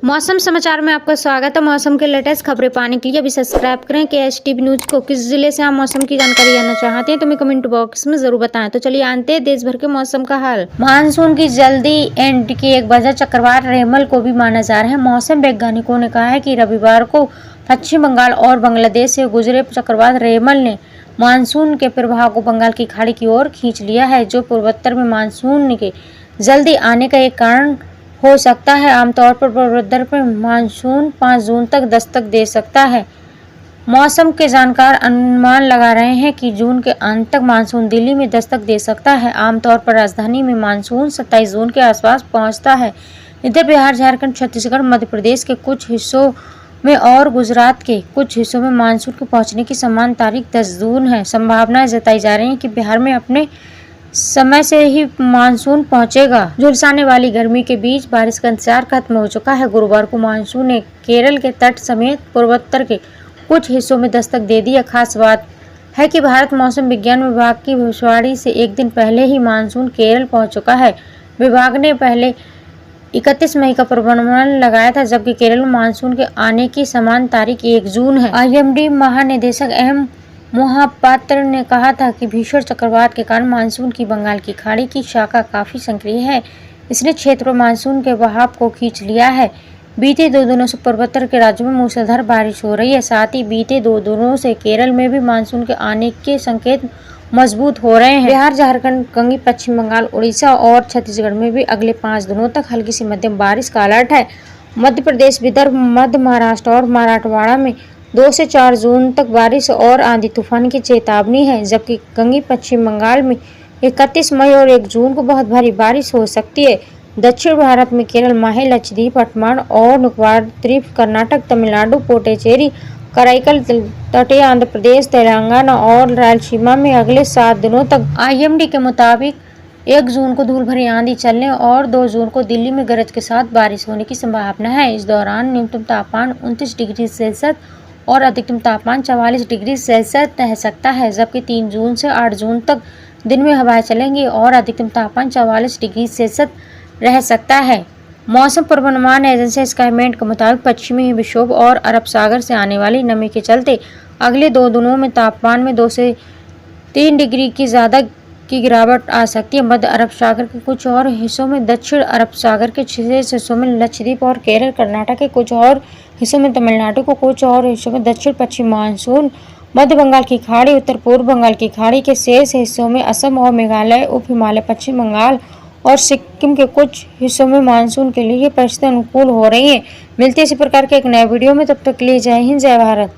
मौसम समाचार में आपका स्वागत है। मौसम के लेटेस्ट खबरें पाने के लिए अभी सब्सक्राइब करें KSTV न्यूज को। किस जिले से आप मौसम की जानकारी जानना चाहते हैं तो हमें कमेंट बॉक्स में जरूर बताएं। तो चलिए जानते हैं देश भर के मौसम का हाल। मानसून की जल्दी एंड की एक वजह चक्रवात रेमल को भी माना जा रहा है। मौसम वैज्ञानिकों ने कहा है कि रविवार को पश्चिम बंगाल और बांग्लादेश से गुजरे चक्रवात रेमल ने मानसून के प्रभाव को बंगाल की खाड़ी की ओर खींच लिया है, जो पूर्वोत्तर में मानसून के जल्दी आने का एक कारण हो सकता है। आमतौर पर पूर्वोत्तर में मानसून 5 जून तक दस्तक दे सकता है। मौसम के जानकार अनुमान लगा रहे हैं कि जून के अंत तक मानसून दिल्ली में दस्तक दे सकता है। आमतौर पर राजधानी में मानसून 27 जून के आसपास पहुंचता है। इधर बिहार, झारखंड, छत्तीसगढ़, मध्य प्रदेश के कुछ हिस्सों में और गुजरात के कुछ हिस्सों में मानसून के पहुंचने की समान तारीख 10 जून है। संभावनाएं जताई जा रही है कि बिहार में अपने समय से ही मानसून पहुंचेगा। झुलसाने वाली गर्मी के बीच बारिश का इंतजार खत्म हो चुका है। गुरुवार को मानसून ने केरल के तट समेत पूर्वोत्तर के कुछ हिस्सों में दस्तक दे दी है। खास बात है कि भारत मौसम विज्ञान विभाग की भविष्यवाणी से एक दिन पहले ही मानसून केरल पहुंच चुका है। विभाग ने पहले 31 मई का पूर्वानुमान लगाया था, जबकि केरल में मानसून के आने की समान तारीख 1 जून है। IMD महानिदेशक M मोहापात्र ने कहा था कि भीषण चक्रवात के कारण मानसून की बंगाल की खाड़ी की शाखा काफी सक्रिय है। इसने क्षेत्र में मानसून के बहाव को खींच लिया है। बीते 2 दिनों से पूर्वोत्तर के राज्यों में मूसलाधार बारिश हो रही है। साथ ही बीते 2 दिनों से केरल में भी मानसून के आने के संकेत मजबूत हो रहे हैं। बिहार, झारखंड, कंगी, पश्चिम बंगाल, उड़ीसा और छत्तीसगढ़ में भी अगले 5 दिनों तक हल्की से मध्यम बारिश का अलर्ट है। मध्य प्रदेश, विदर्भ, मध्य महाराष्ट्र और मराठवाड़ा में 2 से 4 जून तक बारिश और आंधी तूफान की चेतावनी है, जबकि कंगी पश्चिम बंगाल में 31 मई और 1 जून को बहुत भारी बारिश हो सकती है। दक्षिण भारत में केरल, माहे, लक्षद्वीप, अंडमान और निकोबार द्वीप, कर्नाटक, तमिलनाडु, पुडुचेरी, कराईकल, तटीय आंध्र प्रदेश, तेलंगाना और रायलसीमा में अगले 7 दिनों तक। IMD के मुताबिक 1 जून को धूल भरी आंधी चलने और 2 जून को दिल्ली में गरज के साथ बारिश होने की संभावना है। इस दौरान न्यूनतम तापमान 29 डिग्री सेल्सियस और अधिकतम तापमान 44 डिग्री सेल्सियस रह सकता है, जबकि 3 जून से 8 जून तक दिन में हवाएं चलेंगी और अधिकतम तापमान 44 डिग्री सेल्सियस रह सकता है। मौसम पूर्वानुमान एजेंसी स्काईमेट के मुताबिक पश्चिमी विक्षोभ और अरब सागर से आने वाली नमी के चलते अगले 2 दिनों में तापमान में 2 से 3 डिग्री की ज़्यादा की गिरावट आ सकती है। मध्य अरब सागर के कुछ और हिस्सों में, दक्षिण अरब सागर के 6 हिस्सों में, लक्षद्वीप और केरल, कर्नाटक के कुछ और हिस्सों में, तमिलनाडु को कुछ और हिस्सों में दक्षिण पश्चिम मानसून, मध्य बंगाल की खाड़ी, उत्तर पूर्व बंगाल की खाड़ी के शेष हिस्सों में, असम और मेघालय, उप हिमालय, पश्चिम बंगाल और सिक्किम के कुछ हिस्सों में मानसून के लिए परिस्थितियां अनुकूल हो रही हैं। मिलते इसी प्रकार के एक नए वीडियो में, तब तक के लिए जय हिंद, जय भारत।